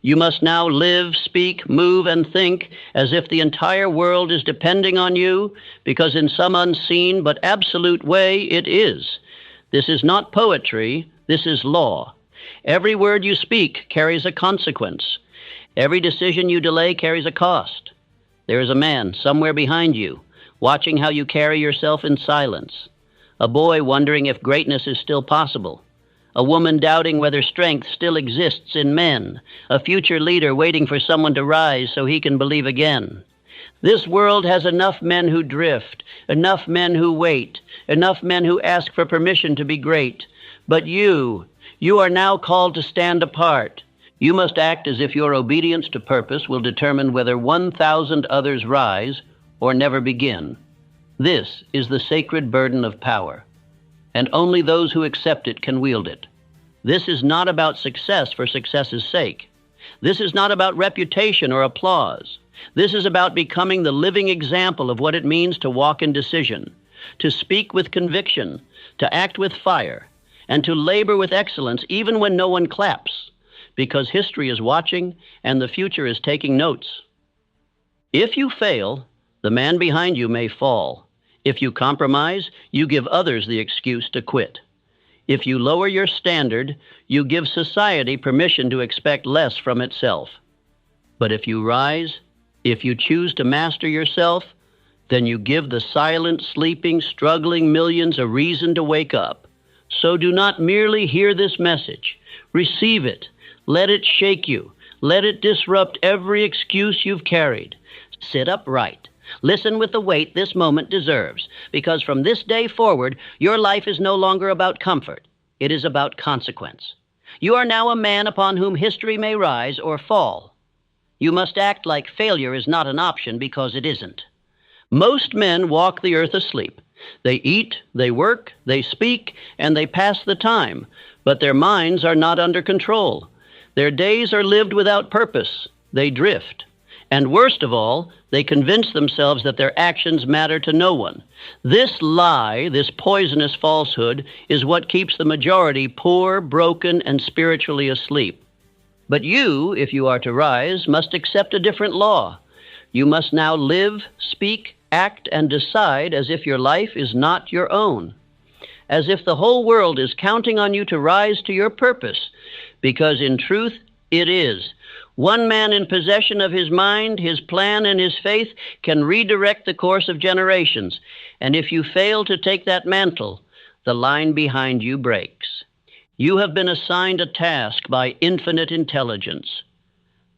You must now live, speak, move, and think as if the entire world is depending on you, because in some unseen but absolute way it is. This is not poetry, this is law. Every word you speak carries a consequence. Every decision you delay carries a cost. There is a man somewhere behind you, watching how you carry yourself in silence. A boy wondering if greatness is still possible. A woman doubting whether strength still exists in men. A future leader waiting for someone to rise so he can believe again. This world has enough men who drift, enough men who wait, enough men who ask for permission to be great. But you are now called to stand apart. You must act as if your obedience to purpose will determine whether 1,000 others rise or never begin. This is the sacred burden of power, and only those who accept it can wield it. This is not about success for success's sake. This is not about reputation or applause. This is about becoming the living example of what it means to walk in decision, to speak with conviction, to act with fire, and to labor with excellence even when no one claps, because history is watching and the future is taking notes. If you fail, the man behind you may fall. If you compromise, you give others the excuse to quit. If you lower your standard, you give society permission to expect less from itself. But if you rise, if you choose to master yourself, then you give the silent, sleeping, struggling millions a reason to wake up. So do not merely hear this message. Receive it. Let it shake you. Let it disrupt every excuse you've carried. Sit upright. Listen with the weight this moment deserves, because from this day forward, your life is no longer about comfort. It is about consequence. You are now a man upon whom history may rise or fall. You must act like failure is not an option, because it isn't. Most men walk the earth asleep. They eat, they work, they speak, and they pass the time, but their minds are not under control. Their days are lived without purpose. They drift. And worst of all, they convince themselves that their actions matter to no one. This lie, this poisonous falsehood, is what keeps the majority poor, broken, and spiritually asleep. But you, if you are to rise, must accept a different law. You must now live, speak, act, and decide as if your life is not your own. As if the whole world is counting on you to rise to your purpose, because in truth, it is. One man in possession of his mind, his plan, and his faith can redirect the course of generations. And if you fail to take that mantle, the line behind you breaks. You have been assigned a task by infinite intelligence.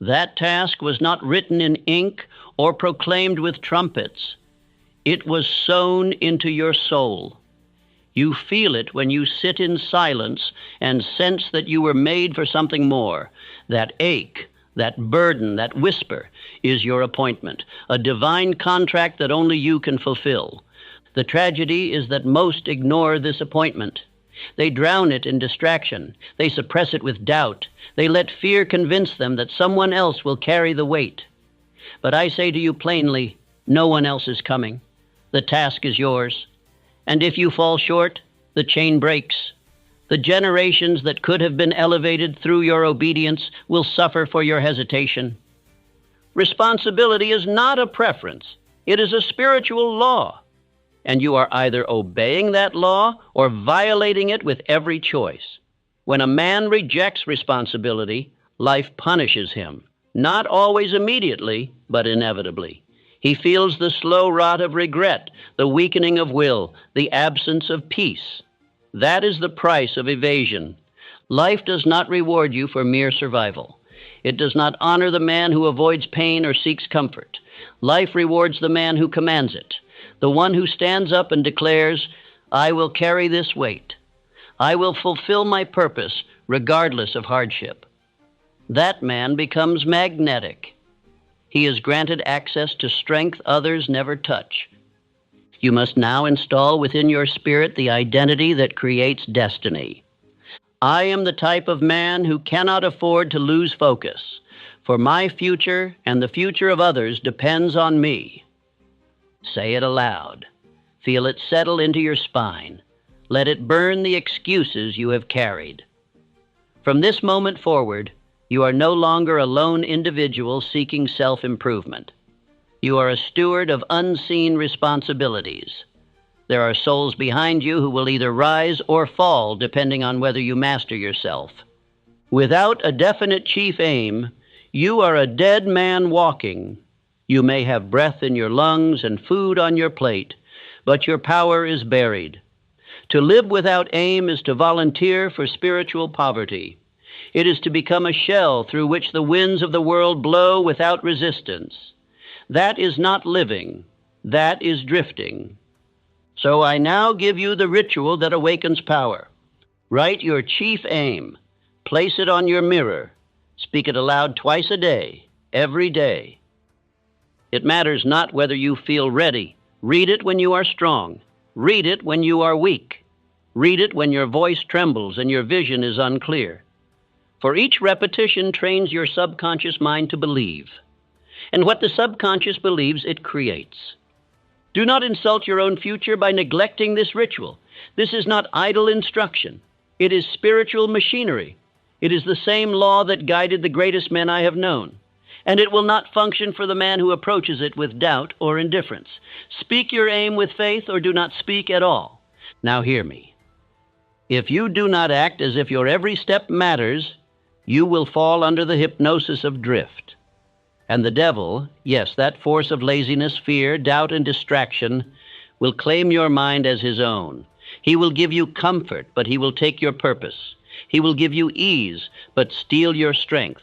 That task was not written in ink or proclaimed with trumpets. It was sown into your soul. You feel it when you sit in silence and sense that you were made for something more. That ache, that burden, that whisper is your appointment, a divine contract that only you can fulfill. The tragedy is that most ignore this appointment. They drown it in distraction. They suppress it with doubt. They let fear convince them that someone else will carry the weight. But I say to you plainly, no one else is coming. The task is yours. And if you fall short, the chain breaks. The generations that could have been elevated through your obedience will suffer for your hesitation. Responsibility is not a preference. It is a spiritual law. And you are either obeying that law or violating it with every choice. When a man rejects responsibility, life punishes him. Not always immediately, but inevitably. He feels the slow rot of regret, the weakening of will, the absence of peace. That is the price of evasion. Life does not reward you for mere survival. It does not honor the man who avoids pain or seeks comfort. Life rewards the man who commands it, the one who stands up and declares, I will carry this weight. I will fulfill my purpose regardless of hardship. That man becomes magnetic. He is granted access to strength others never touch. You must now install within your spirit the identity that creates destiny. I am the type of man who cannot afford to lose focus, for my future and the future of others depends on me. Say it aloud. Feel it settle into your spine. Let it burn the excuses you have carried. From this moment forward, You are no longer a lone individual seeking self-improvement. You are a steward of unseen responsibilities. There are souls behind you who will either rise or fall depending on whether you master yourself. Without a definite chief aim, you are a dead man walking. You may have breath in your lungs and food on your plate, but your power is buried. To live without aim is to volunteer for spiritual poverty. It is to become a shell through which the winds of the world blow without resistance. That is not living. That is drifting. So I now give you the ritual that awakens power. Write your chief aim. Place it on your mirror. Speak it aloud twice a day, every day. It matters not whether you feel ready. Read it when you are strong. Read it when you are weak. Read it when your voice trembles and your vision is unclear. For each repetition trains your subconscious mind to believe. And what the subconscious believes, it creates. Do not insult your own future by neglecting this ritual. This is not idle instruction. It is spiritual machinery. It is the same law that guided the greatest men I have known. And it will not function for the man who approaches it with doubt or indifference. Speak your aim with faith or do not speak at all. Now hear me. If you do not act as if your every step matters, you will fall under the hypnosis of drift. And the devil, yes, that force of laziness, fear, doubt, and distraction, will claim your mind as his own. He will give you comfort, but he will take your purpose. He will give you ease, but steal your strength.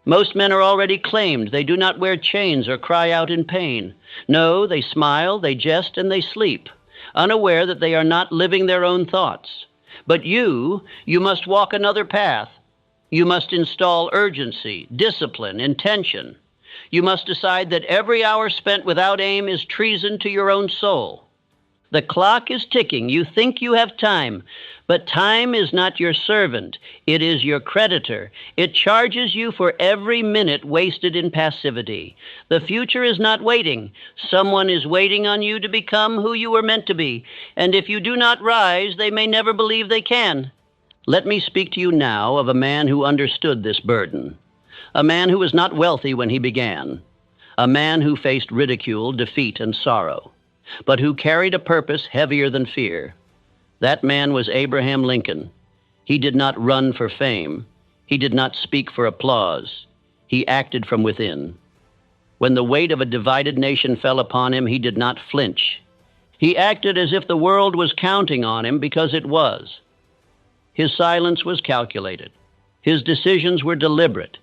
Most men are already claimed. They do not wear chains or cry out in pain. No, they smile, they jest, and they sleep, unaware that they are not living their own thoughts. But you must walk another path. You must install urgency, discipline, intention. You must decide that every hour spent without aim is treason to your own soul. The clock is ticking. You think you have time, but time is not your servant. It is your creditor. It charges you for every minute wasted in passivity. The future is not waiting. Someone is waiting on you to become who you were meant to be, and if you do not rise, they may never believe they can. Let me speak to you now of a man who understood this burden, a man who was not wealthy when he began, a man who faced ridicule, defeat, and sorrow, but who carried a purpose heavier than fear. That man was Abraham Lincoln. He did not run for fame. He did not speak for applause. He acted from within. When the weight of a divided nation fell upon him, he did not flinch. He acted as if the world was counting on him, because it was. His silence was calculated. His decisions were deliberate.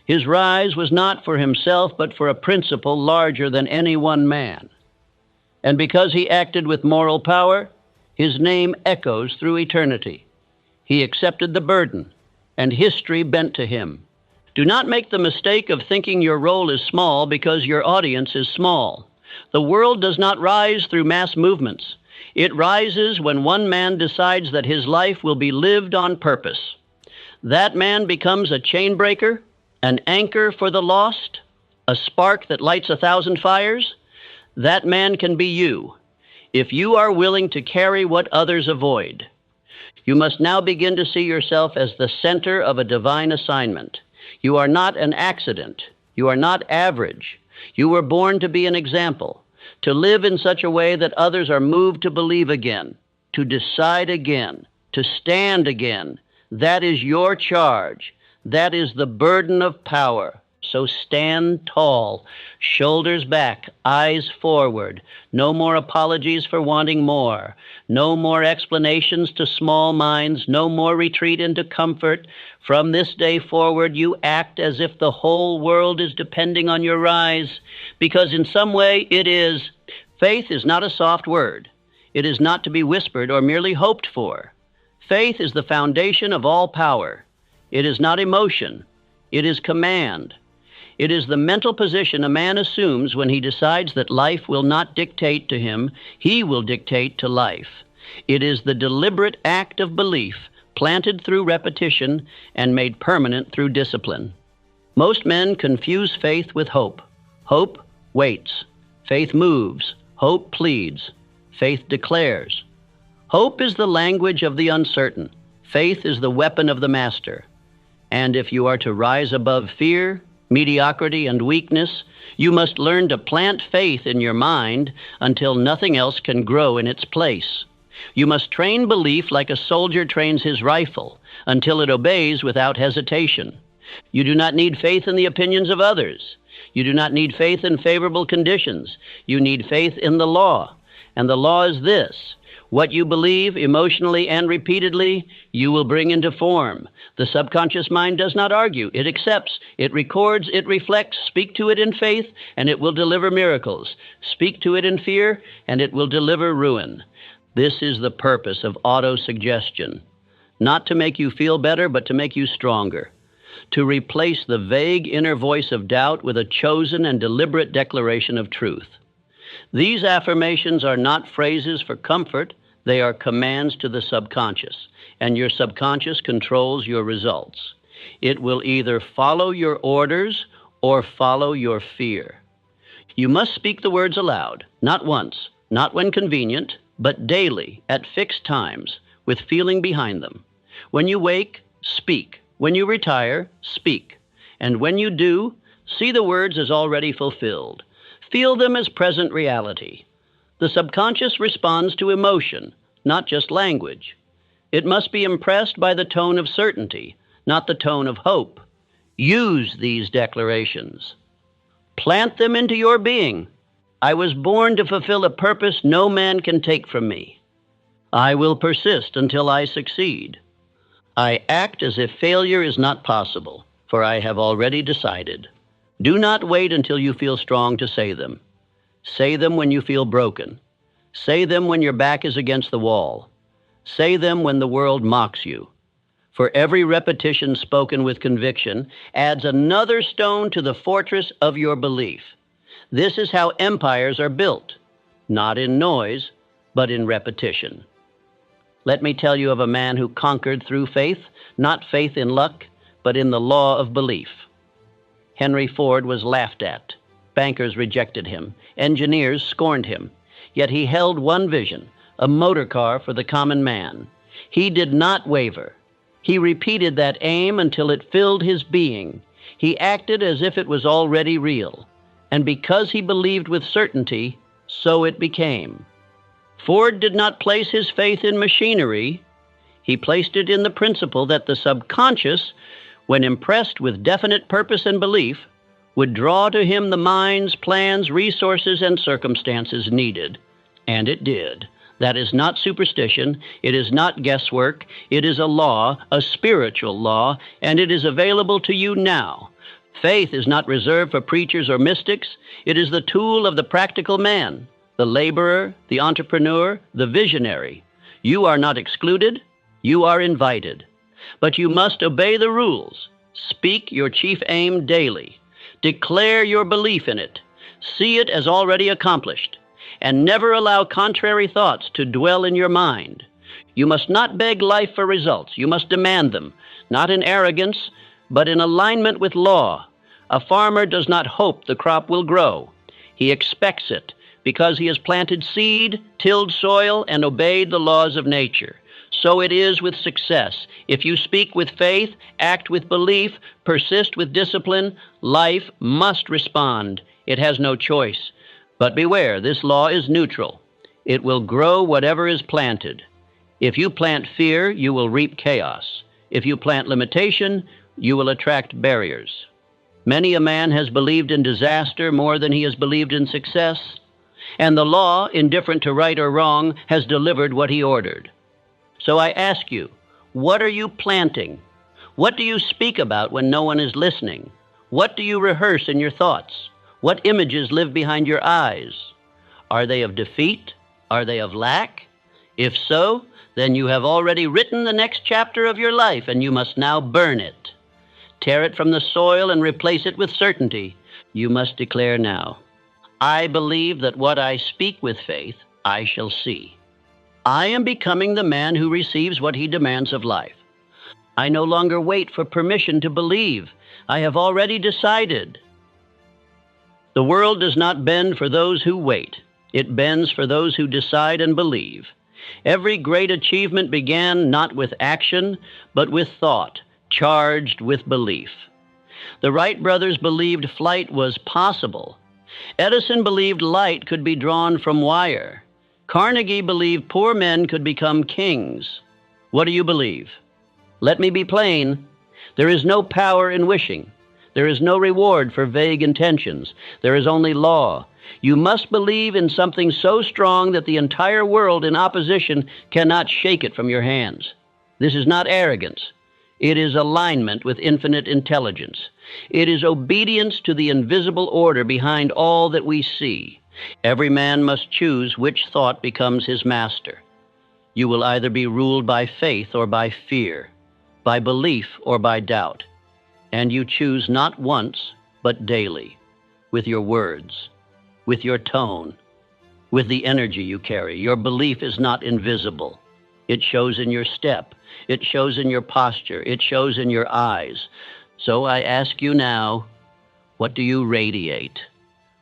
His rise was not for himself, but for a principle larger than any one man. And because he acted with moral power, his name echoes through eternity. He accepted the burden, and history bent to him. Do not make the mistake of thinking your role is small because your audience is small. The world does not rise through mass movements. It rises when one man decides that his life will be lived on purpose. That man becomes a chain breaker, an anchor for the lost, a spark that lights 1,000 fires. That man can be you, if you are willing to carry what others avoid. You must now begin to see yourself as the center of a divine assignment. You are not an accident. You are not average. You were born to be an example, to live in such a way that others are moved to believe again, to decide again, to stand again. That is your charge. That is the burden of power. So stand tall, shoulders back, eyes forward. No more apologies for wanting more. No more explanations to small minds. No more retreat into comfort. From this day forward, you act as if the whole world is depending on your rise, because in some way it is. Faith is not a soft word. It is not to be whispered or merely hoped for. Faith is the foundation of all power. It is not emotion. It is command. It is the mental position a man assumes when he decides that life will not dictate to him, he will dictate to life. It is the deliberate act of belief, planted through repetition and made permanent through discipline. Most men confuse faith with hope. Hope waits. Faith moves. Hope pleads. Faith declares. Hope is the language of the uncertain. Faith is the weapon of the master. And if you are to rise above fear, mediocrity, and weakness, you must learn to plant faith in your mind until nothing else can grow in its place. You must train belief like a soldier trains his rifle until it obeys without hesitation. You do not need faith in the opinions of others. You do not need faith in favorable conditions. You need faith in the law. And the law is this: what you believe emotionally and repeatedly, you will bring into form. The subconscious mind does not argue. It accepts, it records, it reflects. Speak to it in faith, and it will deliver miracles. Speak to it in fear, and it will deliver ruin. This is the purpose of autosuggestion. Not to make you feel better, but to make you stronger. To replace the vague inner voice of doubt with a chosen and deliberate declaration of truth. These affirmations are not phrases for comfort. They are commands to the subconscious, and your subconscious controls your results. It will either follow your orders or follow your fear. You must speak the words aloud, not once, not when convenient, but daily, at fixed times, with feeling behind them. When you wake, speak. When you retire, speak. And when you do, see the words as already fulfilled. Feel them as present reality. The subconscious responds to emotion, not just language. It must be impressed by the tone of certainty, not the tone of hope. Use these declarations. Plant them into your being. I was born to fulfill a purpose no man can take from me. I will persist until I succeed. I act as if failure is not possible, for I have already decided. Do not wait until you feel strong to say them. Say them when you feel broken. Say them when your back is against the wall. Say them when the world mocks you. For every repetition spoken with conviction adds another stone to the fortress of your belief. This is how empires are built, not in noise, but in repetition. Let me tell you of a man who conquered through faith, not faith in luck, but in the law of belief. Henry Ford was laughed at. Bankers rejected him. Engineers scorned him. Yet he held one vision, a motor car for the common man. He did not waver. He repeated that aim until it filled his being. He acted as if it was already real. And because he believed with certainty, so it became. Ford did not place his faith in machinery. He placed it in the principle that the subconscious, when impressed with definite purpose and belief, would draw to him the minds, plans, resources, and circumstances needed. And it did. That is not superstition. It is not guesswork. It is a law, a spiritual law, and it is available to you now. Faith is not reserved for preachers or mystics. It is the tool of the practical man, the laborer, the entrepreneur, the visionary. You are not excluded. You are invited. But you must obey the rules. Speak your chief aim daily. Declare your belief in it. See it as already accomplished. And never allow contrary thoughts to dwell in your mind. You must not beg life for results. You must demand them, not in arrogance, but in alignment with law. A farmer does not hope the crop will grow. He expects it because he has planted seed, tilled soil, and obeyed the laws of nature. So it is with success. If you speak with faith, act with belief, persist with discipline, life must respond. It has no choice. But beware, this law is neutral. It will grow whatever is planted. If you plant fear, you will reap chaos. If you plant limitation, you will attract barriers. Many a man has believed in disaster more than he has believed in success, and the law, indifferent to right or wrong, has delivered what he ordered. So I ask you, what are you planting? What do you speak about when no one is listening? What do you rehearse in your thoughts? What images live behind your eyes? Are they of defeat? Are they of lack? If so, then you have already written the next chapter of your life, and you must now burn it. Tear it from the soil and replace it with certainty. You must declare now, I believe that what I speak with faith, I shall see. I am becoming the man who receives what he demands of life. I no longer wait for permission to believe. I have already decided. The world does not bend for those who wait. It bends for those who decide and believe. Every great achievement began not with action, but with thought, charged with belief. The Wright brothers believed flight was possible. Edison believed light could be drawn from wire. Carnegie believed poor men could become kings. What do you believe? Let me be plain. There is no power in wishing. There is no reward for vague intentions. There is only law. You must believe in something so strong that the entire world in opposition cannot shake it from your hands. This is not arrogance. It is alignment with infinite intelligence. It is obedience to the invisible order behind all that we see. Every man must choose which thought becomes his master. You will either be ruled by faith or by fear, by belief or by doubt. And you choose not once, but daily, with your words, with your tone, with the energy you carry. Your belief is not invisible. It shows in your step. It shows in your posture. It shows in your eyes. So I ask you now, what do you radiate?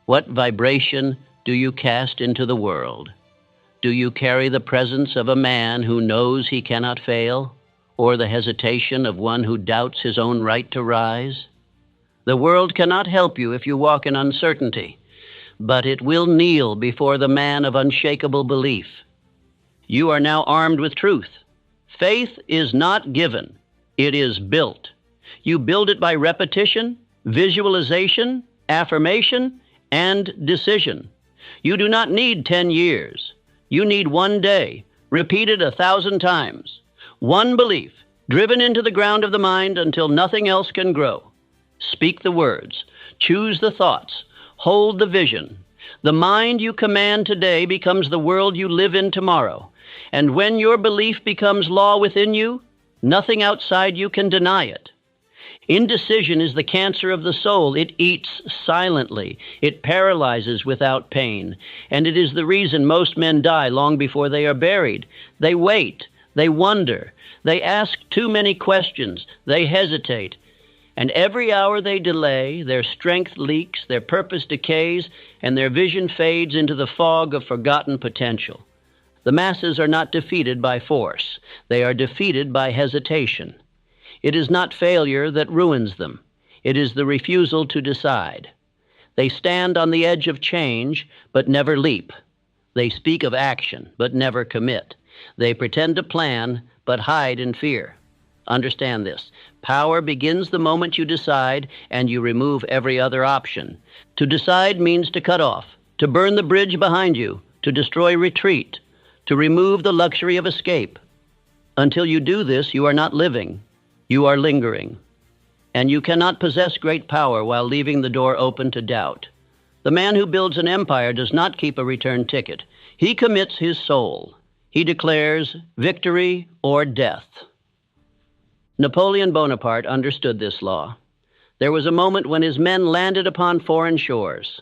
What vibration do you cast into the world? Do you carry the presence of a man who knows he cannot fail, or the hesitation of one who doubts his own right to rise? The world cannot help you if you walk in uncertainty, but it will kneel before the man of unshakable belief. You are now armed with truth. Faith is not given, it is built. You build it by repetition, visualization, affirmation, and decision. You do not need 10 years. You need one day, repeated 1,000 times. One belief, driven into the ground of the mind until nothing else can grow. Speak the words, choose the thoughts, hold the vision. The mind you command today becomes the world you live in tomorrow. And when your belief becomes law within you, nothing outside you can deny it. Indecision is the cancer of the soul. It eats silently. It paralyzes without pain. And it is the reason most men die long before they are buried. They wait. They wonder. They ask too many questions. They hesitate. And every hour they delay, their strength leaks, their purpose decays, and their vision fades into the fog of forgotten potential. The masses are not defeated by force. They are defeated by hesitation. It is not failure that ruins them. It is the refusal to decide. They stand on the edge of change, but never leap. They speak of action, but never commit. They pretend to plan, but hide in fear. Understand this. Power begins the moment you decide, and you remove every other option. To decide means to cut off, to burn the bridge behind you, to destroy retreat, to remove the luxury of escape. Until you do this, you are not living. You are lingering. And you cannot possess great power while leaving the door open to doubt. The man who builds an empire does not keep a return ticket. He commits his soul. He declares victory or death. Napoleon Bonaparte understood this law. There was a moment when his men landed upon foreign shores.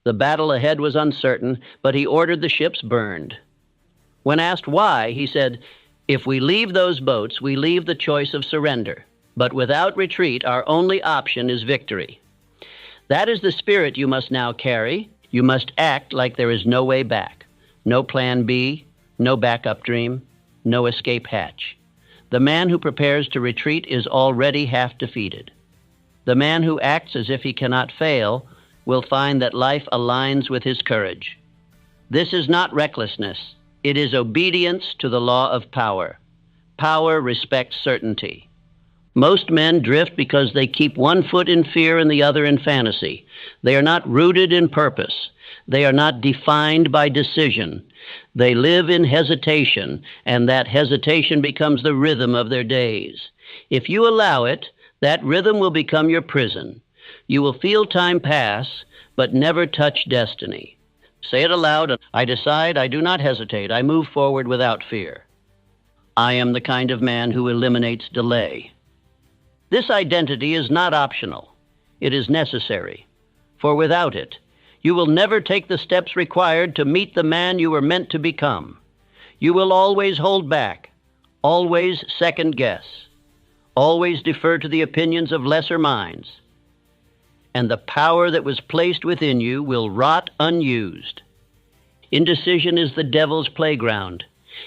The battle ahead was uncertain, but he ordered the ships burned. When asked why, he said, "If we leave those boats, we leave the choice of surrender. But without retreat, our only option is victory." That is the spirit you must now carry. You must act like there is no way back. No plan B, no backup dream, no escape hatch. The man who prepares to retreat is already half defeated. The man who acts as if he cannot fail will find that life aligns with his courage. This is not recklessness. It is obedience to the law of power. Power respects certainty. Most men drift because they keep one foot in fear and the other in fantasy. They are not rooted in purpose. They are not defined by decision. They live in hesitation, and that hesitation becomes the rhythm of their days. If you allow it, that rhythm will become your prison. You will feel time pass, but never touch destiny. Say it aloud. I decide, I do not hesitate. I move forward without fear. I am the kind of man who eliminates delay. This identity is not optional. It is necessary. For without it, you will never take the steps required to meet the man you were meant to become. You will always hold back, always second guess, always defer to the opinions of lesser minds. And the power that was placed within you will rot unused. Indecision is the devil's playground.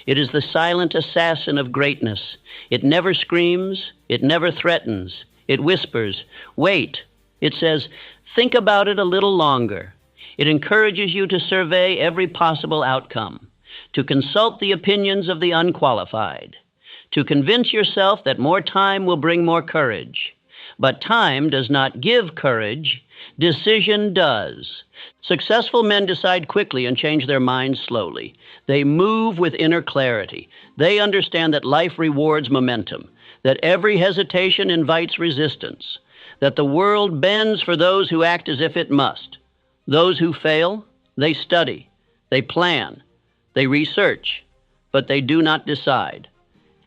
It is the silent assassin of greatness. It never screams. It never threatens. It whispers, wait. It says, think about it a little longer. It encourages you to survey every possible outcome, to consult the opinions of the unqualified, to convince yourself that more time will bring more courage. But time does not give courage. Decision does. Successful men decide quickly and change their minds slowly. They move with inner clarity. They understand that life rewards momentum, that every hesitation invites resistance, that the world bends for those who act as if it must. Those who fail, they study, they plan, they research, but they do not decide.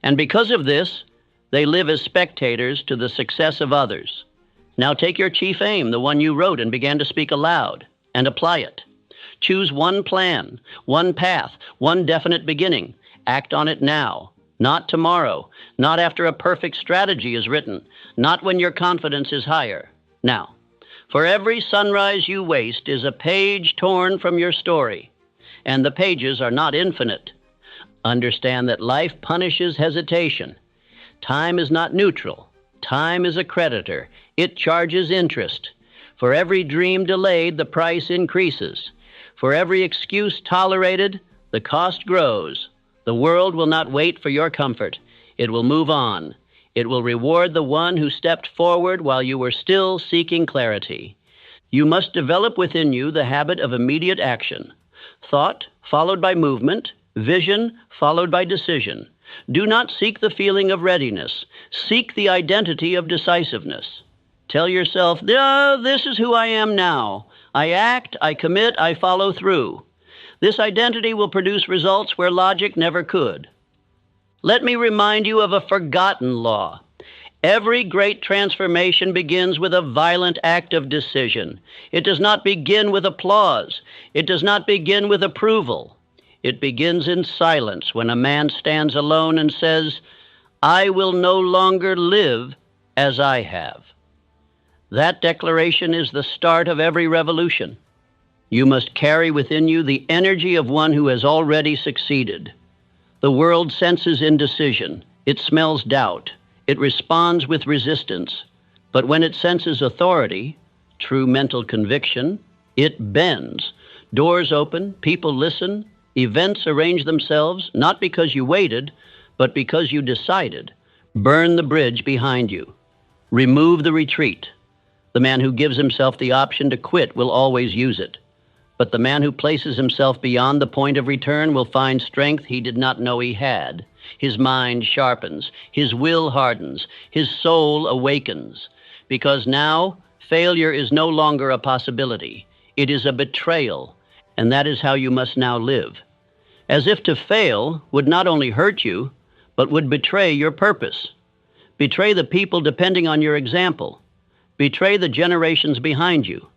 And because of this, they live as spectators to the success of others. Now take your chief aim, the one you wrote and began to speak aloud, and apply it. Choose one plan, one path, one definite beginning. Act on it now, not tomorrow, not after a perfect strategy is written, not when your confidence is higher. Now, for every sunrise you waste is a page torn from your story, and the pages are not infinite. Understand that life punishes hesitation. Time is not neutral. Time is a creditor. It charges interest. For every dream delayed, the price increases. For every excuse tolerated, the cost grows. The world will not wait for your comfort. It will move on. It will reward the one who stepped forward while you were still seeking clarity. You must develop within you the habit of immediate action. Thought followed by movement, vision followed by decision. Do not seek the feeling of readiness. Seek the identity of decisiveness. Tell yourself, this is who I am now. I act, I commit, I follow through. This identity will produce results where logic never could. Let me remind you of a forgotten law. Every great transformation begins with a violent act of decision. It does not begin with applause. It does not begin with approval. It begins in silence when a man stands alone and says, I will no longer live as I have. That declaration is the start of every revolution. You must carry within you the energy of one who has already succeeded. The world senses indecision. It smells doubt. It responds with resistance. But when it senses authority, true mental conviction, it bends. Doors open, people listen, events arrange themselves, not because you waited, but because you decided. Burn the bridge behind you. Remove the retreat. The man who gives himself the option to quit will always use it. But the man who places himself beyond the point of return will find strength he did not know he had. His mind sharpens, his will hardens, his soul awakens. Because now, failure is no longer a possibility. It is a betrayal, and that is how you must now live. As if to fail would not only hurt you, but would betray your purpose. Betray the people depending on your example. Betray the generations behind you.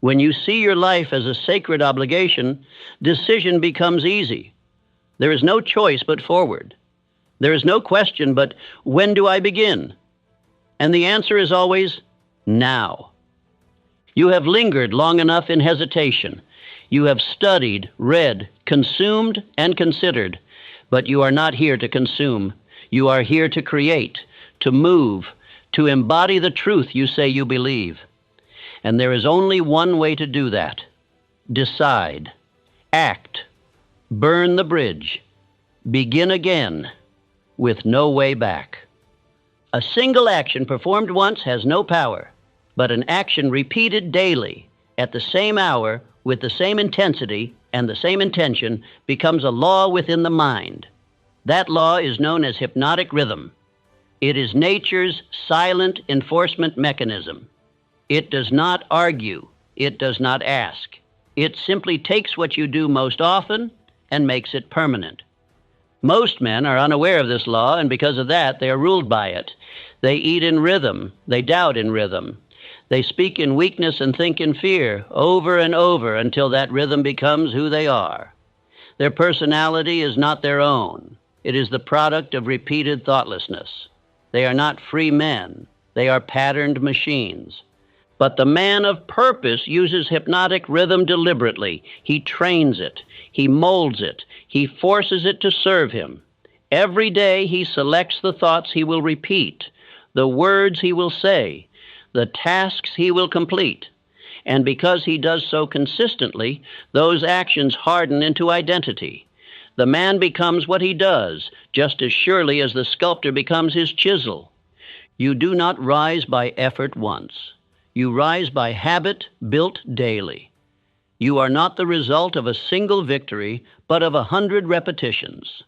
When you see your life as a sacred obligation, decision becomes easy. There is no choice but forward. There is no question but, when do I begin? And the answer is always, now. You have lingered long enough in hesitation. You have studied, read, consumed, and considered. But you are not here to consume. You are here to create, to move, to embody the truth you say you believe. And there is only one way to do that. Decide. Act. Burn the bridge. Begin again with no way back. A single action performed once has no power, but an action repeated daily at the same hour with the same intensity and the same intention becomes a law within the mind. That law is known as hypnotic rhythm. It is nature's silent enforcement mechanism. It does not argue. It does not ask. It simply takes what you do most often and makes it permanent. Most men are unaware of this law, and because of that, they are ruled by it. They eat in rhythm. They doubt in rhythm. They speak in weakness and think in fear over and over until that rhythm becomes who they are. Their personality is not their own. It is the product of repeated thoughtlessness. They are not free men. They are patterned machines. But the man of purpose uses hypnotic rhythm deliberately. He trains it. He molds it. He forces it to serve him. Every day he selects the thoughts he will repeat, the words he will say, the tasks he will complete. And because he does so consistently, those actions harden into identity. The man becomes what he does, just as surely as the sculptor becomes his chisel. You do not rise by effort once. You rise by habit built daily. You are not the result of a single victory, but of 100 repetitions.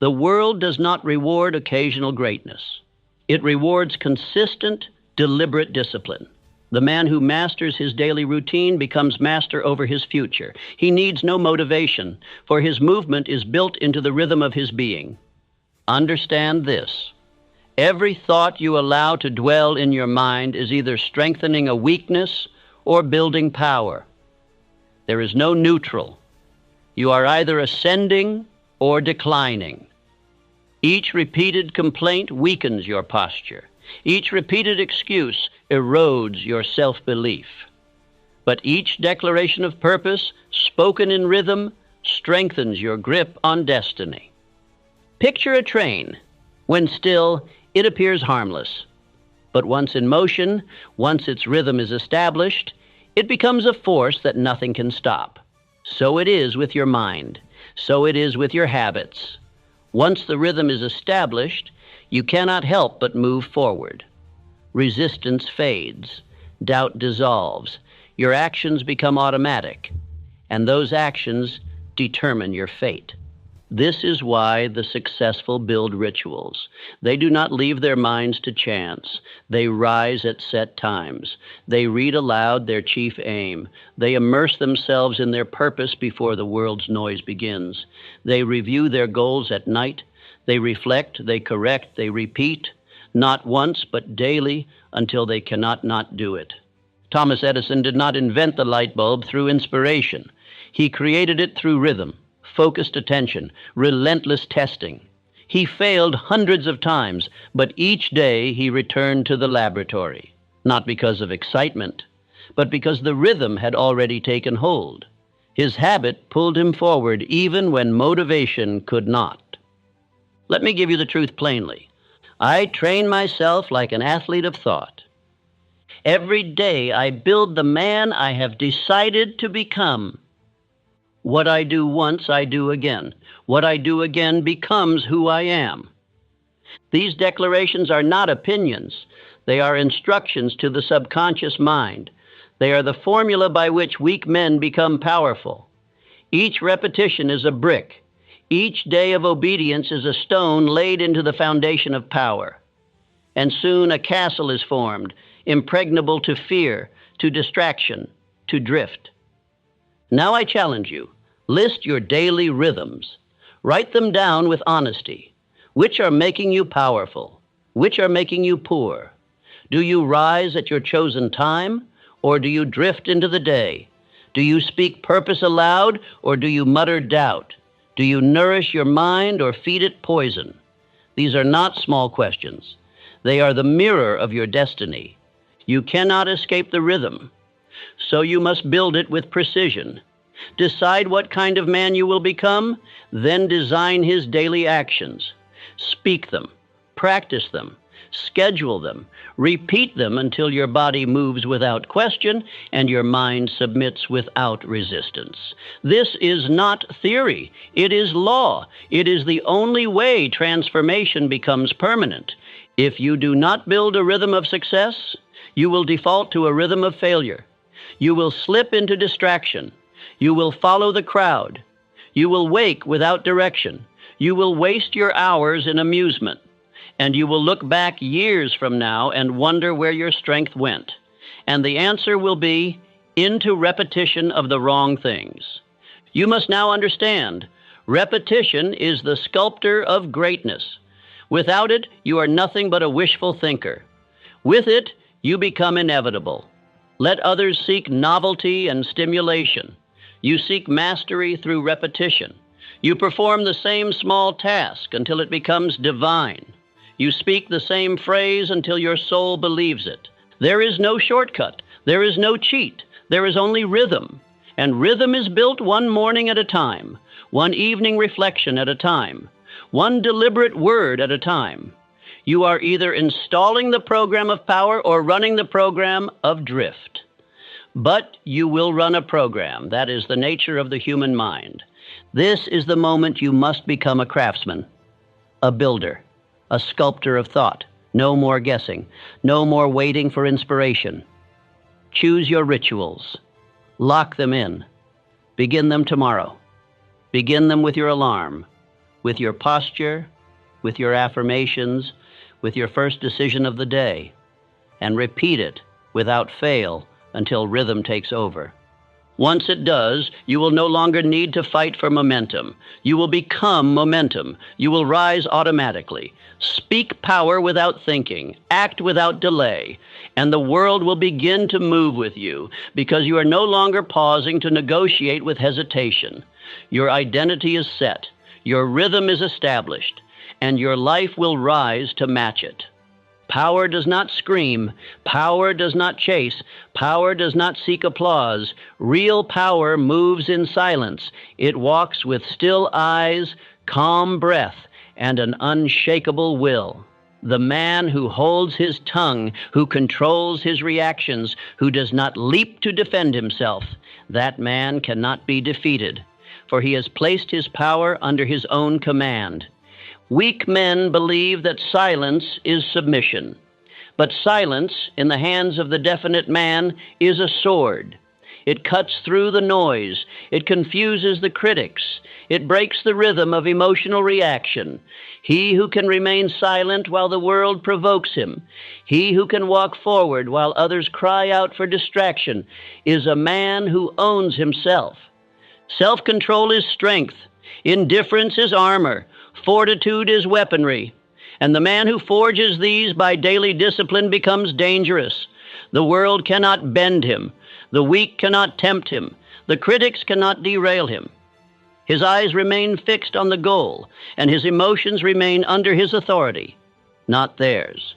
The world does not reward occasional greatness. It rewards consistent, deliberate discipline. The man who masters his daily routine becomes master over his future. He needs no motivation, for his movement is built into the rhythm of his being. Understand this. Every thought you allow to dwell in your mind is either strengthening a weakness or building power. There is no neutral. You are either ascending or declining. Each repeated complaint weakens your posture. Each repeated excuse erodes your self-belief. But each declaration of purpose, spoken in rhythm, strengthens your grip on destiny. Picture a train. When still, it appears harmless. But once in motion, once its rhythm is established, it becomes a force that nothing can stop. So it is with your mind. So it is with your habits. Once the rhythm is established, you cannot help but move forward. Resistance fades. Doubt dissolves. Your actions become automatic. And those actions determine your fate. This is why the successful build rituals. They do not leave their minds to chance. They rise at set times. They read aloud their chief aim. They immerse themselves in their purpose before the world's noise begins. They review their goals at night. They reflect, they correct, they repeat, not once but daily until they cannot not do it. Thomas Edison did not invent the light bulb through inspiration. He created it through rhythm, focused attention, relentless testing. He failed hundreds of times, but each day he returned to the laboratory, not because of excitement, but because the rhythm had already taken hold. His habit pulled him forward even when motivation could not. Let me give you the truth plainly. I train myself like an athlete of thought. Every day I build the man I have decided to become. What I do once, I do again. What I do again becomes who I am. These declarations are not opinions. They are instructions to the subconscious mind. They are the formula by which weak men become powerful. Each repetition is a brick. Each day of obedience is a stone laid into the foundation of power. And soon a castle is formed, impregnable to fear, to distraction, to drift. Now I challenge you. List your daily rhythms. Write them down with honesty. Which are making you powerful? Which are making you poor? Do you rise at your chosen time, or do you drift into the day? Do you speak purpose aloud, or do you mutter doubt? Do you nourish your mind or feed it poison? These are not small questions. They are the mirror of your destiny. You cannot escape the rhythm, so you must build it with precision. Decide what kind of man you will become, then design his daily actions. Speak them, practice them, schedule them, repeat them until your body moves without question and your mind submits without resistance. This is not theory. It is law. It is the only way transformation becomes permanent. If you do not build a rhythm of success, you will default to a rhythm of failure. You will slip into distraction. You will follow the crowd. You will wake without direction. You will waste your hours in amusement. And you will look back years from now and wonder where your strength went. And the answer will be into repetition of the wrong things. You must now understand, repetition is the sculptor of greatness. Without it, you are nothing but a wishful thinker. With it, you become inevitable. Let others seek novelty and stimulation. You seek mastery through repetition. You perform the same small task until it becomes divine. You speak the same phrase until your soul believes it. There is no shortcut. There is no cheat. There is only rhythm. And rhythm is built one morning at a time, one evening reflection at a time, one deliberate word at a time. You are either installing the program of power or running the program of drift. But you will run a program. That is the nature of the human mind. This is the moment you must become a craftsman, a builder, a sculptor of thought. No more guessing. No more waiting for inspiration. Choose your rituals. Lock them in. Begin them tomorrow. Begin them with your alarm, with your posture, with your affirmations, with your first decision of the day, and repeat it without fail until rhythm takes over. Once it does, you will no longer need to fight for momentum. You will become momentum. You will rise automatically. Speak power without thinking. Act without delay. And the world will begin to move with you because you are no longer pausing to negotiate with hesitation. Your identity is set. Your rhythm is established. And your life will rise to match it. Power does not scream. Power does not chase. Power does not seek applause. Real power moves in silence. It walks with still eyes, calm breath, and an unshakable will. The man who holds his tongue, who controls his reactions, who does not leap to defend himself, that man cannot be defeated, for he has placed his power under his own command. Weak men believe that silence is submission. But silence, in the hands of the definite man, is a sword. It cuts through the noise. It confuses the critics. It breaks the rhythm of emotional reaction. He who can remain silent while the world provokes him, he who can walk forward while others cry out for distraction, is a man who owns himself. Self-control is strength. Indifference is armor. Fortitude is weaponry, and the man who forges these by daily discipline becomes dangerous. The world cannot bend him. The weak cannot tempt him. The critics cannot derail him. His eyes remain fixed on the goal, and his emotions remain under his authority, not theirs.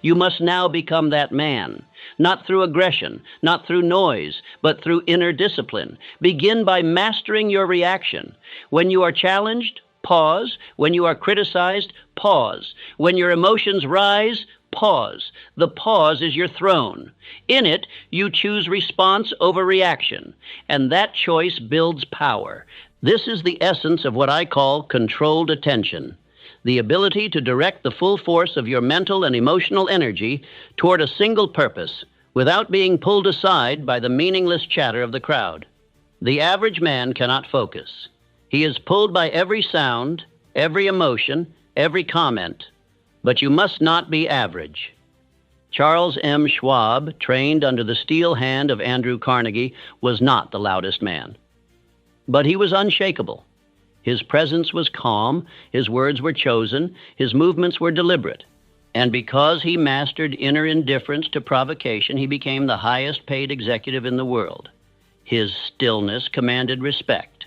You must now become that man, not through aggression, not through noise, but through inner discipline. Begin by mastering your reaction. When you are challenged, pause. When you are criticized, pause. When your emotions rise, pause. The pause is your throne. In it, you choose response over reaction, and that choice builds power. This is the essence of what I call controlled attention, the ability to direct the full force of your mental and emotional energy toward a single purpose without being pulled aside by the meaningless chatter of the crowd. The average man cannot focus. He is pulled by every sound, every emotion, every comment. But you must not be average. Charles M. Schwab, trained under the steel hand of Andrew Carnegie, was not the loudest man. But he was unshakable. His presence was calm, his words were chosen, his movements were deliberate. And because he mastered inner indifference to provocation, he became the highest paid executive in the world. His stillness commanded respect.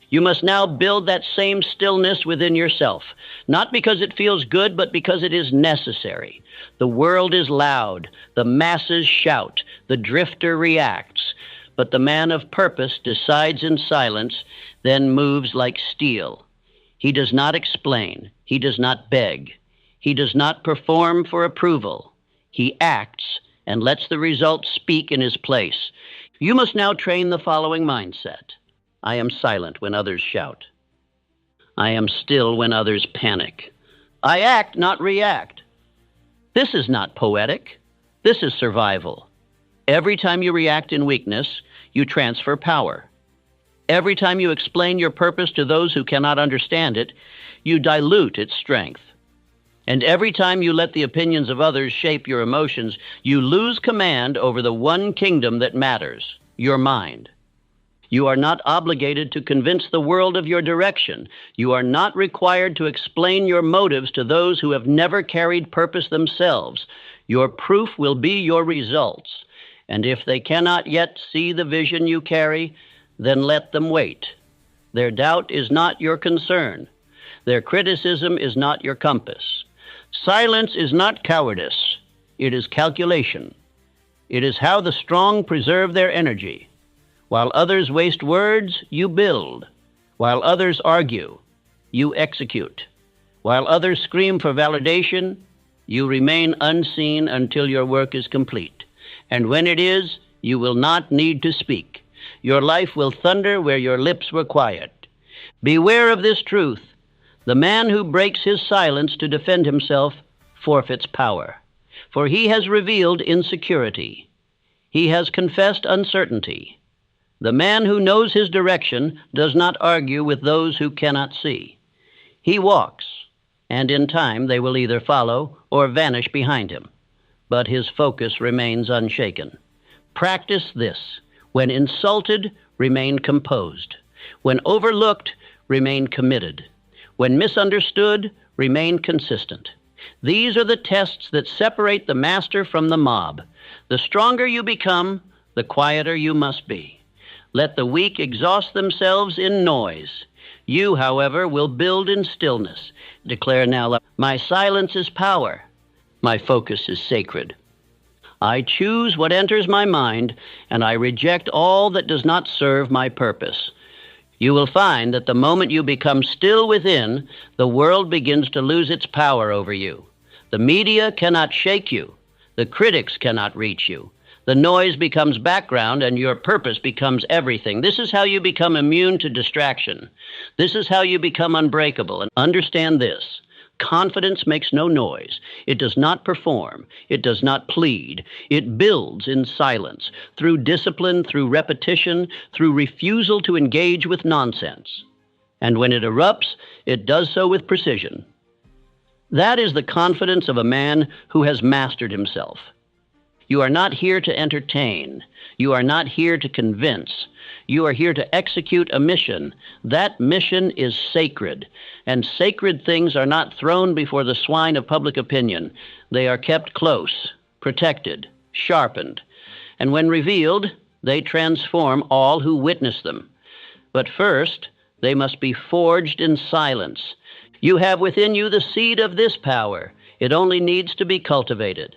You must now build that same stillness within yourself, not because it feels good, but because it is necessary. The world is loud, the masses shout, the drifter reacts, but the man of purpose decides in silence, then moves like steel. He does not explain, he does not beg, he does not perform for approval. He acts and lets the results speak in his place. You must now train the following mindset. I am silent when others shout. I am still when others panic. I act, not react. This is not poetic. This is survival. Every time you react in weakness, you transfer power. Every time you explain your purpose to those who cannot understand it, you dilute its strength. And every time you let the opinions of others shape your emotions, you lose command over the one kingdom that matters, your mind. You are not obligated to convince the world of your direction. You are not required to explain your motives to those who have never carried purpose themselves. Your proof will be your results. And if they cannot yet see the vision you carry, then let them wait. Their doubt is not your concern. Their criticism is not your compass. Silence is not cowardice. It is calculation. It is how the strong preserve their energy. While others waste words, you build. While others argue, you execute. While others scream for validation, you remain unseen until your work is complete. And when it is, you will not need to speak. Your life will thunder where your lips were quiet. Beware of this truth. The man who breaks his silence to defend himself forfeits power, for he has revealed insecurity. He has confessed uncertainty. The man who knows his direction does not argue with those who cannot see. He walks, and in time they will either follow or vanish behind him, but his focus remains unshaken. Practice this. When insulted, remain composed. When overlooked, remain committed. When misunderstood, remain consistent. These are the tests that separate the master from the mob. The stronger you become, the quieter you must be. Let the weak exhaust themselves in noise. You, however, will build in stillness. Declare now, my silence is power. My focus is sacred. I choose what enters my mind, and I reject all that does not serve my purpose. You will find that the moment you become still within, the world begins to lose its power over you. The media cannot shake you. The critics cannot reach you. The noise becomes background, and your purpose becomes everything. This is how you become immune to distraction. This is how you become unbreakable. And understand this. Confidence makes no noise. It does not perform. It does not plead. It builds in silence, through discipline, through repetition, through refusal to engage with nonsense. And when it erupts, it does so with precision. That is the confidence of a man who has mastered himself. You are not here to entertain. You are not here to convince. You are here to execute a mission. That mission is sacred, and sacred things are not thrown before the swine of public opinion. They are kept close, protected, sharpened, and when revealed, they transform all who witness them. But first, they must be forged in silence. You have within you the seed of this power. It only needs to be cultivated.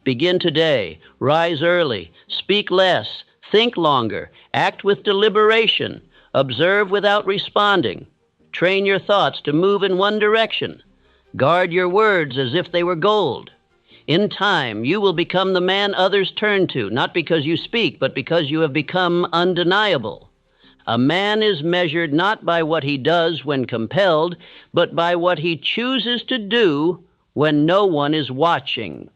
Begin today. Rise early. Speak less. Think longer. Act with deliberation. Observe without responding. Train your thoughts to move in one direction. Guard your words as if they were gold. In time, you will become the man others turn to, not because you speak, but because you have become undeniable. A man is measured not by what he does when compelled, but by what he chooses to do when no one is watching.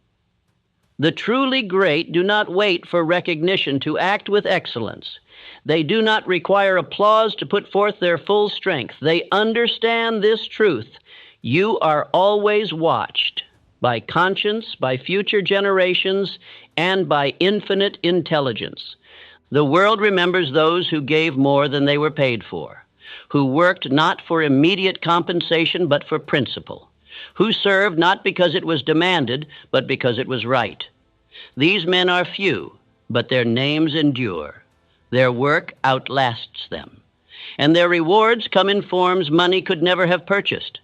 The truly great do not wait for recognition to act with excellence. They do not require applause to put forth their full strength. They understand this truth. You are always watched by conscience, by future generations, and by infinite intelligence. The world remembers those who gave more than they were paid for, who worked not for immediate compensation but for principle, who served not because it was demanded but because it was right. These men are few, but their names endure. Their work outlasts them, and their rewards come in forms money could never have purchased.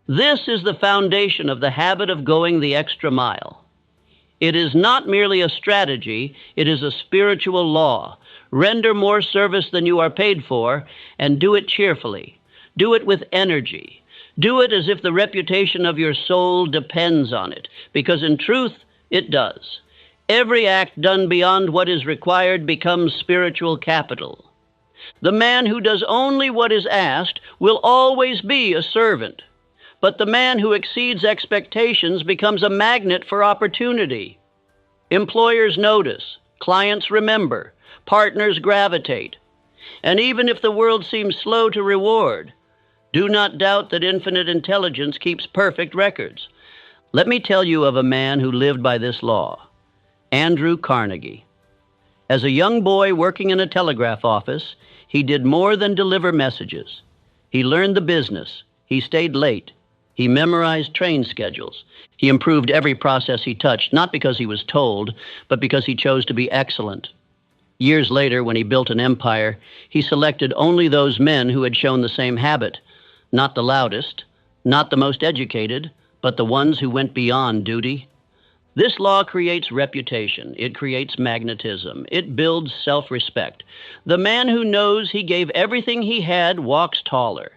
This is the foundation of the habit of going the extra mile. It is not merely a strategy, it is a spiritual law. Render more service than you are paid for, and do it cheerfully. Do it with energy. Do it as if the reputation of your soul depends on it, because in truth, it does. Every act done beyond what is required becomes spiritual capital. The man who does only what is asked will always be a servant, but the man who exceeds expectations becomes a magnet for opportunity. Employers notice, clients remember, partners gravitate. And even if the world seems slow to reward, do not doubt that infinite intelligence keeps perfect records. Let me tell you of a man who lived by this law. Andrew Carnegie. As a young boy working in a telegraph office, he did more than deliver messages. He learned the business. He stayed late. He memorized train schedules. He improved every process he touched, not because he was told, but because he chose to be excellent. Years later, when he built an empire, he selected only those men who had shown the same habit, not the loudest, not the most educated, but the ones who went beyond duty. This law creates reputation. It creates magnetism. It builds self-respect. The man who knows he gave everything he had walks taller.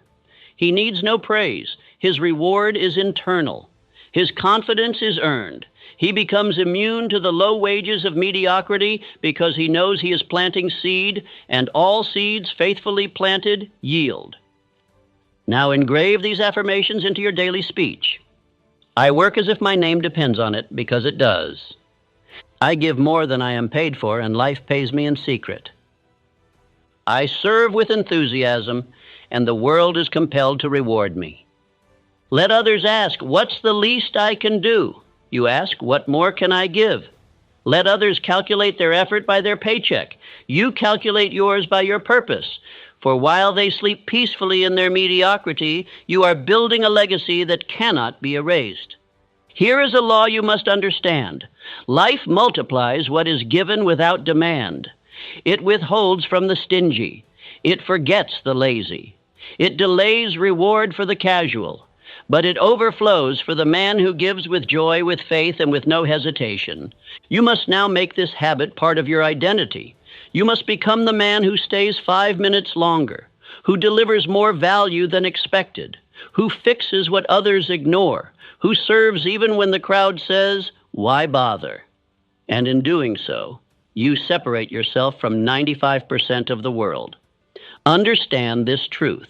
He needs no praise. His reward is internal. His confidence is earned. He becomes immune to the low wages of mediocrity because he knows he is planting seed, and all seeds faithfully planted yield. Now engrave these affirmations into your daily speech. I work as if my name depends on it, because it does. I give more than I am paid for, and life pays me in secret. I serve with enthusiasm, and the world is compelled to reward me. Let others ask, what's the least I can do? You ask, what more can I give? Let others calculate their effort by their paycheck. You calculate yours by your purpose. For while they sleep peacefully in their mediocrity, you are building a legacy that cannot be erased. Here is a law you must understand. Life multiplies what is given without demand. It withholds from the stingy. It forgets the lazy. It delays reward for the casual. But it overflows for the man who gives with joy, with faith, and with no hesitation. You must now make this habit part of your identity. You must become the man who stays 5 minutes longer, who delivers more value than expected, who fixes what others ignore, who serves even when the crowd says, why bother? And in doing so, you separate yourself from 95% of the world. Understand this truth.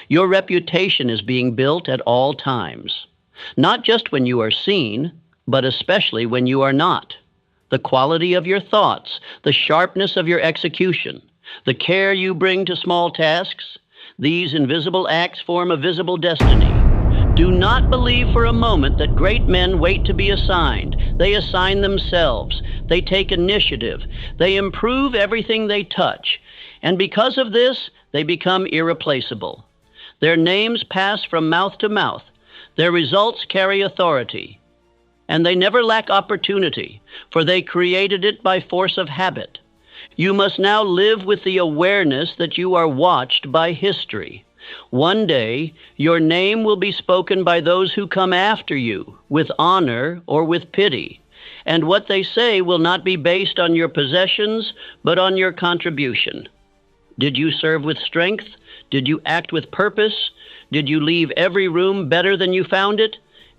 Your reputation is being built at all times, not just when you are seen, but especially when you are not. The quality of your thoughts, the sharpness of your execution, the care you bring to small tasks, these invisible acts form a visible destiny. Do not believe for a moment that great men wait to be assigned. They assign themselves. They take initiative. They improve everything they touch. And because of this, they become irreplaceable. Their names pass from mouth to mouth. Their results carry authority. And they never lack opportunity, for they created it by force of habit. You must now live with the awareness that you are watched by history. One day, your name will be spoken by those who come after you, with honor or with pity. And what they say will not be based on your possessions, but on your contribution. Did you serve with strength? Did you act with purpose? Did you leave every room better than you found it?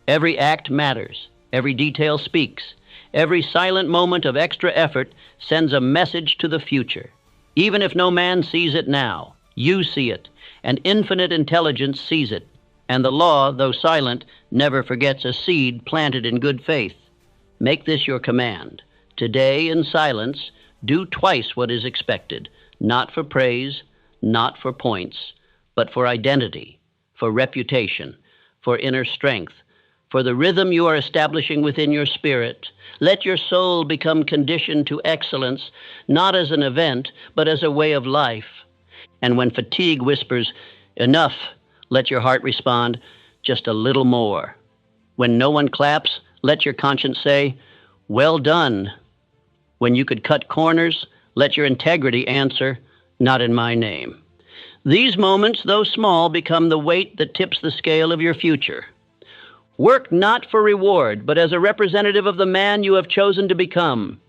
Every act matters. Every detail speaks. Every silent moment of extra effort sends a message to the future. Even if no man sees it now, you see it, and infinite intelligence sees it. And the law, though silent, never forgets a seed planted in good faith. Make this your command. Today, in silence, do twice what is expected, not for praise, not for points, but for identity, for reputation, for inner strength, for the rhythm you are establishing within your spirit. Let your soul become conditioned to excellence, not as an event, but as a way of life. And when fatigue whispers, enough, let your heart respond, just a little more. When no one claps, let your conscience say, well done. When you could cut corners, let your integrity answer, not in my name. These moments, though small, become the weight that tips the scale of your future. Work not for reward, but as a representative of the man you have chosen to become.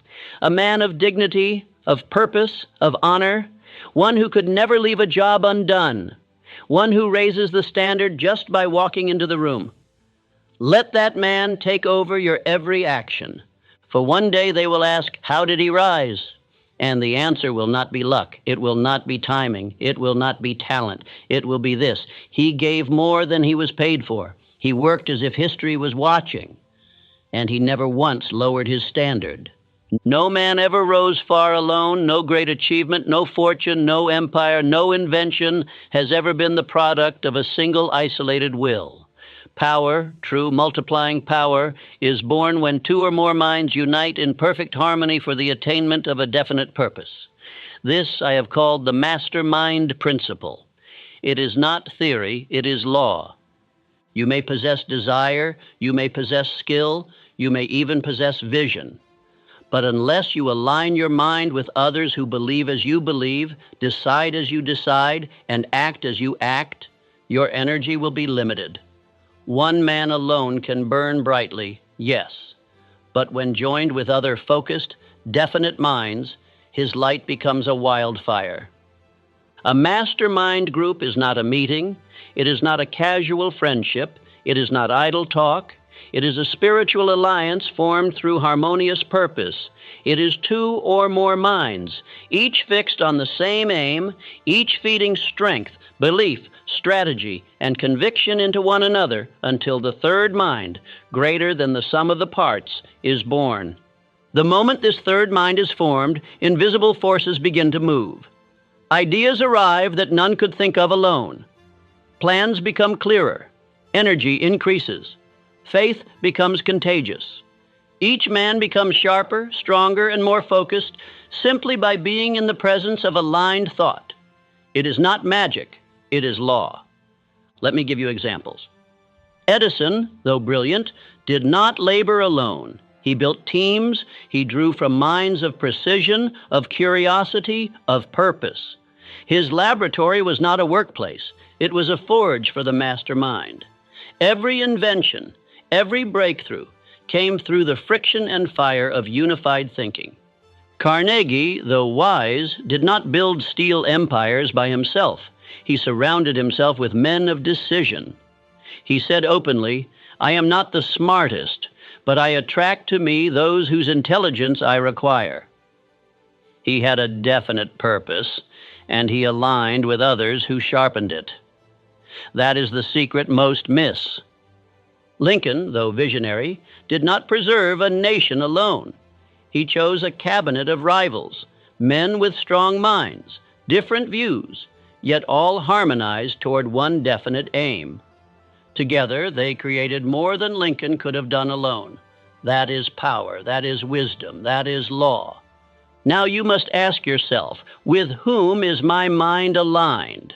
A man of dignity, of purpose, of honor, one who could never leave a job undone, one who raises the standard just by walking into the room. Let that man take over your every action, for one day they will ask, how did he rise? And the answer will not be luck. It will not be timing. It will not be talent. It will be this: he gave more than he was paid for. He worked as if history was watching, and he never once lowered his standard. No man ever rose far alone. No great achievement, no fortune, no empire, no invention has ever been the product of a single isolated will. Power, true multiplying power, is born when two or more minds unite in perfect harmony for the attainment of a definite purpose. This I have called the mastermind principle. It is not theory, it is law. You may possess desire, you may possess skill, you may even possess vision. But unless you align your mind with others who believe as you believe, decide as you decide, and act as you act, your energy will be limited. One man alone can burn brightly, yes, but when joined with other focused, definite minds, his light becomes a wildfire. A mastermind group is not a meeting. It is not a casual friendship. It is not idle talk. It is a spiritual alliance formed through harmonious purpose. It is two or more minds, each fixed on the same aim, each feeding strength, belief, strategy, and conviction into one another until the third mind, greater than the sum of the parts, is born. The moment this third mind is formed, invisible forces begin to move. Ideas arrive that none could think of alone. Plans become clearer. Energy increases. Faith becomes contagious. Each man becomes sharper, stronger, and more focused simply by being in the presence of aligned thought. It is not magic, it is law. Let me give you examples. Edison, though brilliant, did not labor alone. He built teams. He drew from minds of precision, of curiosity, of purpose. His laboratory was not a workplace. It was a forge for the mastermind. Every invention, every breakthrough came through the friction and fire of unified thinking. Carnegie, though wise, did not build steel empires by himself. He surrounded himself with men of decision. He said openly, "I am not the smartest, but I attract to me those whose intelligence I require." He had a definite purpose, and he aligned with others who sharpened it. That is the secret most miss. Lincoln, though visionary, did not preserve a nation alone. He chose a cabinet of rivals, men with strong minds, different views, yet all harmonized toward one definite aim. Together, they created more than Lincoln could have done alone. That is power, that is wisdom, that is law. Now you must ask yourself, with whom is my mind aligned?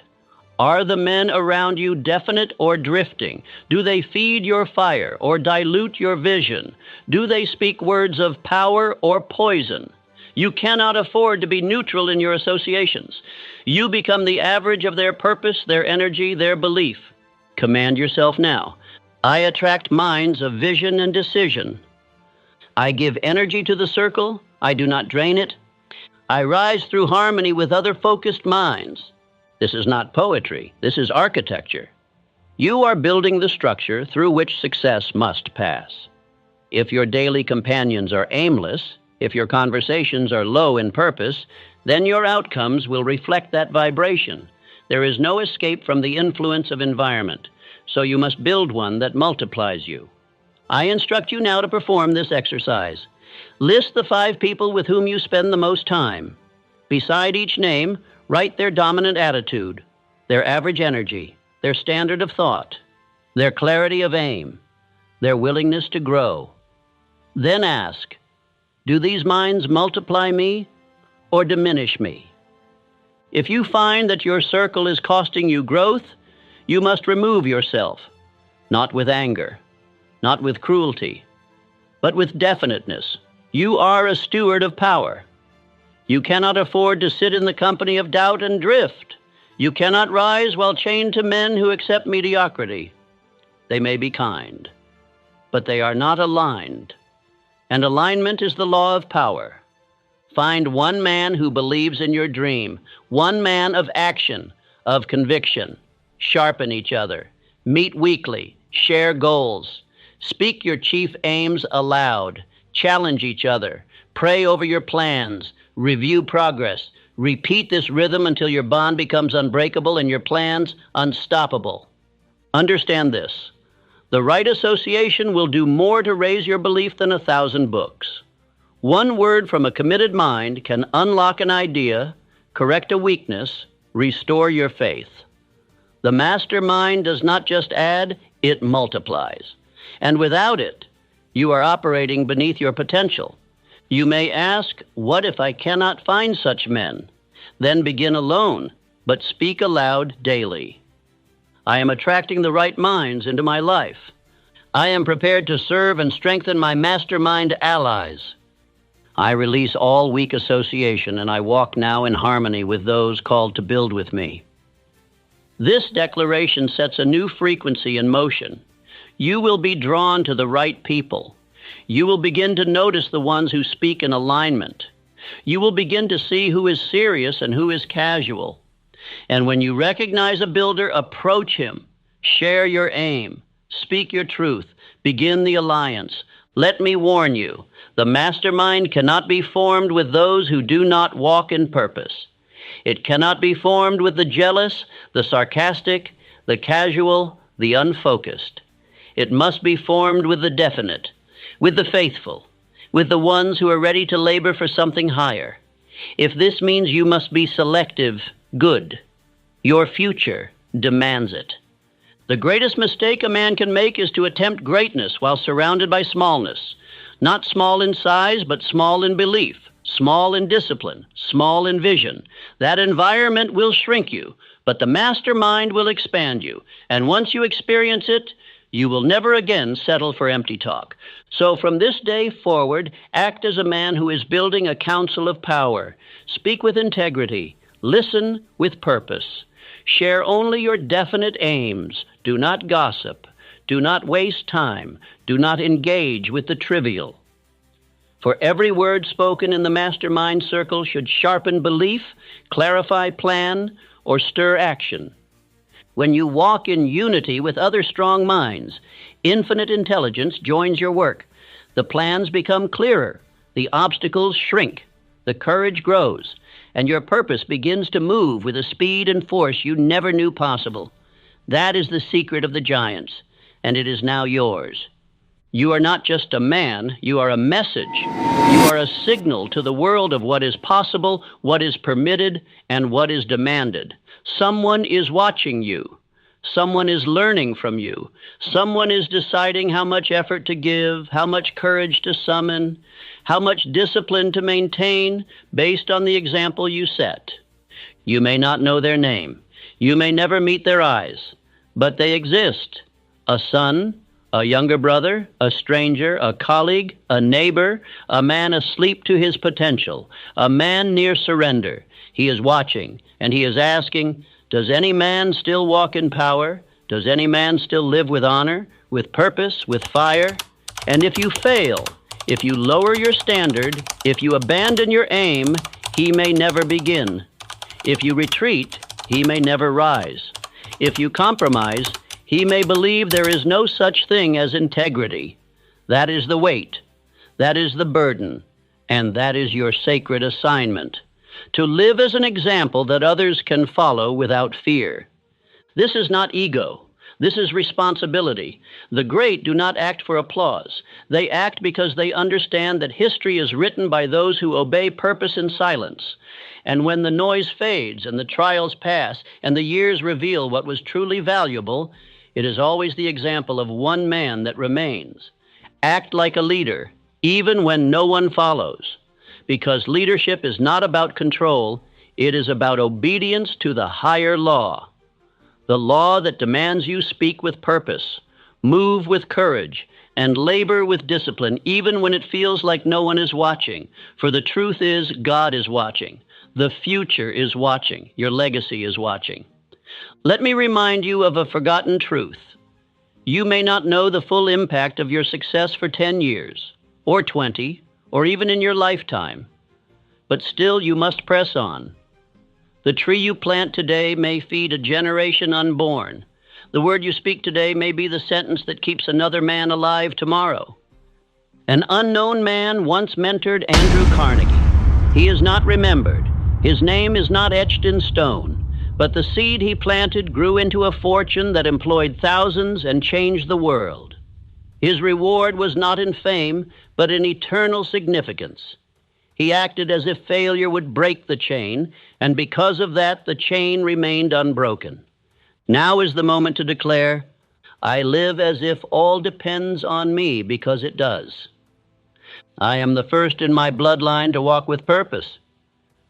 Are the men around you definite or drifting? Do they feed your fire or dilute your vision? Do they speak words of power or poison? You cannot afford to be neutral in your associations. You become the average of their purpose, their energy, their belief. Command yourself now. I attract minds of vision and decision. I give energy to the circle. I do not drain it. I rise through harmony with other focused minds. This is not poetry. This is architecture. You are building the structure through which success must pass. If your daily companions are aimless, if your conversations are low in purpose, then your outcomes will reflect that vibration. There is no escape from the influence of environment, so you must build one that multiplies you. I instruct you now to perform this exercise. List the 5 people with whom you spend the most time. Beside each name, write their dominant attitude, their average energy, their standard of thought, their clarity of aim, their willingness to grow. Then ask, do these minds multiply me or diminish me? If you find that your circle is costing you growth, you must remove yourself, not with anger, not with cruelty, but with definiteness. You are a steward of power. You cannot afford to sit in the company of doubt and drift. You cannot rise while chained to men who accept mediocrity. They may be kind, but they are not aligned. And alignment is the law of power. Find one man who believes in your dream, one man of action, of conviction. Sharpen each other. Meet weekly. Share goals. Speak your chief aims aloud. Challenge each other. Pray over your plans. Review progress. Repeat this rhythm until your bond becomes unbreakable and your plans unstoppable. Understand this. The right association will do more to raise your belief than 1,000 books. One word from a committed mind can unlock an idea, correct a weakness, restore your faith. The mastermind does not just add, it multiplies. And without it, you are operating beneath your potential. You may ask, what if I cannot find such men? Then begin alone, but speak aloud daily. I am attracting the right minds into my life. I am prepared to serve and strengthen my mastermind allies. I release all weak association, and I walk now in harmony with those called to build with me. This declaration sets a new frequency in motion. You will be drawn to the right people. You will begin to notice the ones who speak in alignment. You will begin to see who is serious and who is casual. And when you recognize a builder, approach him. Share your aim. Speak your truth. Begin the alliance. Let me warn you, the mastermind cannot be formed with those who do not walk in purpose. It cannot be formed with the jealous, the sarcastic, the casual, the unfocused. It must be formed with the definite, with the faithful, with the ones who are ready to labor for something higher. If this means you must be selective, good. Your future demands it. The greatest mistake a man can make is to attempt greatness while surrounded by smallness. Not small in size, but small in belief, small in discipline, small in vision. That environment will shrink you, but the mastermind will expand you. And once you experience it, you will never again settle for empty talk. So from this day forward, act as a man who is building a council of power. Speak with integrity. Listen with purpose. Share only your definite aims. Do not gossip. Do not waste time. Do not engage with the trivial. For every word spoken in the mastermind circle should sharpen belief, clarify plan, or stir action. When you walk in unity with other strong minds, infinite intelligence joins your work. The plans become clearer. The obstacles shrink. The courage grows. And your purpose begins to move with a speed and force you never knew possible. That is the secret of the giants, and it is now yours. You are not just a man, you are a message. You are a signal to the world of what is possible, what is permitted, and what is demanded. Someone is watching you. Someone is learning from you. Someone is deciding how much effort to give, how much courage to summon, how much discipline to maintain based on the example you set. You may not know their name. You may never meet their eyes, but they exist. A son, a younger brother, a stranger, a colleague, a neighbor, a man asleep to his potential, a man near surrender. He is watching, and he is asking, does any man still walk in power? Does any man still live with honor, with purpose, with fire? And if you fail, if you lower your standard, if you abandon your aim, he may never begin. If you retreat, he may never rise. If you compromise, he may believe there is no such thing as integrity. That is the weight. That is the burden. And that is your sacred assignment. To live as an example that others can follow without fear. This is not ego. This is responsibility. The great do not act for applause. They act because they understand that history is written by those who obey purpose in silence. And when the noise fades and the trials pass and the years reveal what was truly valuable, it is always the example of one man that remains. Act like a leader, even when no one follows. Because leadership is not about control, it is about obedience to the higher law. The law that demands you speak with purpose, move with courage, and labor with discipline, even when it feels like no one is watching. For the truth is, God is watching. The future is watching. Your legacy is watching. Let me remind you of a forgotten truth. You may not know the full impact of your success for 10 years, or 20, or even in your lifetime, but still you must press on. The tree you plant today may feed a generation unborn. The word you speak today may be the sentence that keeps another man alive tomorrow. An unknown man once mentored Andrew Carnegie. He is not remembered. His name is not etched in stone, but the seed he planted grew into a fortune that employed thousands and changed the world. His reward was not in fame, but in eternal significance. He acted as if failure would break the chain, and because of that, the chain remained unbroken. Now is the moment to declare, I live as if all depends on me, because it does. I am the first in my bloodline to walk with purpose.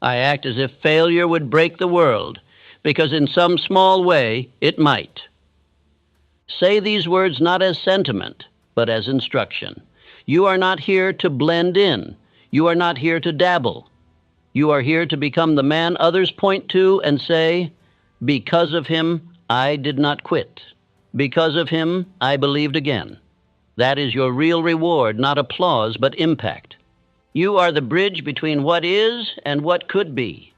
I act as if failure would break the world, because in some small way it might. Say these words not as sentiment, but as instruction. You are not here to blend in. You are not here to dabble. You are here to become the man others point to and say, because of him, I did not quit. Because of him, I believed again. That is your real reward, not applause, but impact. You are the bridge between what is and what could be.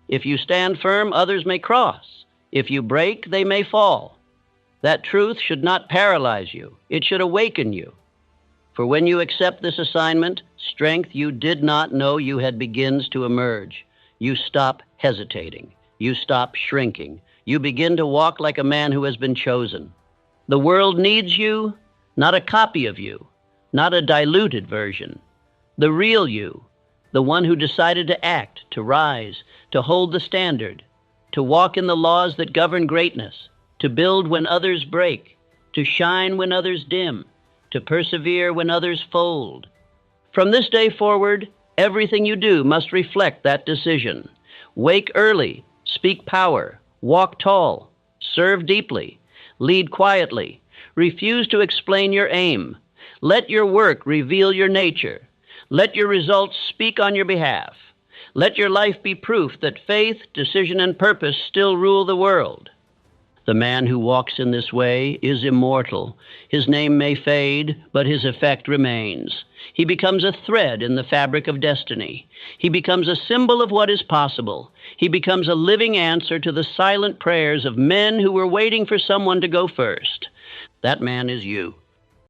If you stand firm, others may cross. If you break, they may fall. That truth should not paralyze you. It should awaken you. For when you accept this assignment, strength you did not know you had begins to emerge. You stop hesitating. You stop shrinking. You begin to walk like a man who has been chosen. The world needs you, not a copy of you, not a diluted version. The real you, the one who decided to act, to rise, to hold the standard, to walk in the laws that govern greatness, to build when others break, to shine when others dim, to persevere when others fold. From this day forward, everything you do must reflect that decision. Wake early, speak power, walk tall, serve deeply, lead quietly, refuse to explain your aim. Let your work reveal your nature. Let your results speak on your behalf. Let your life be proof that faith, decision, and purpose still rule the world. The man who walks in this way is immortal. His name may fade, but his effect remains. He becomes a thread in the fabric of destiny. He becomes a symbol of what is possible. He becomes a living answer to the silent prayers of men who were waiting for someone to go first. That man is you.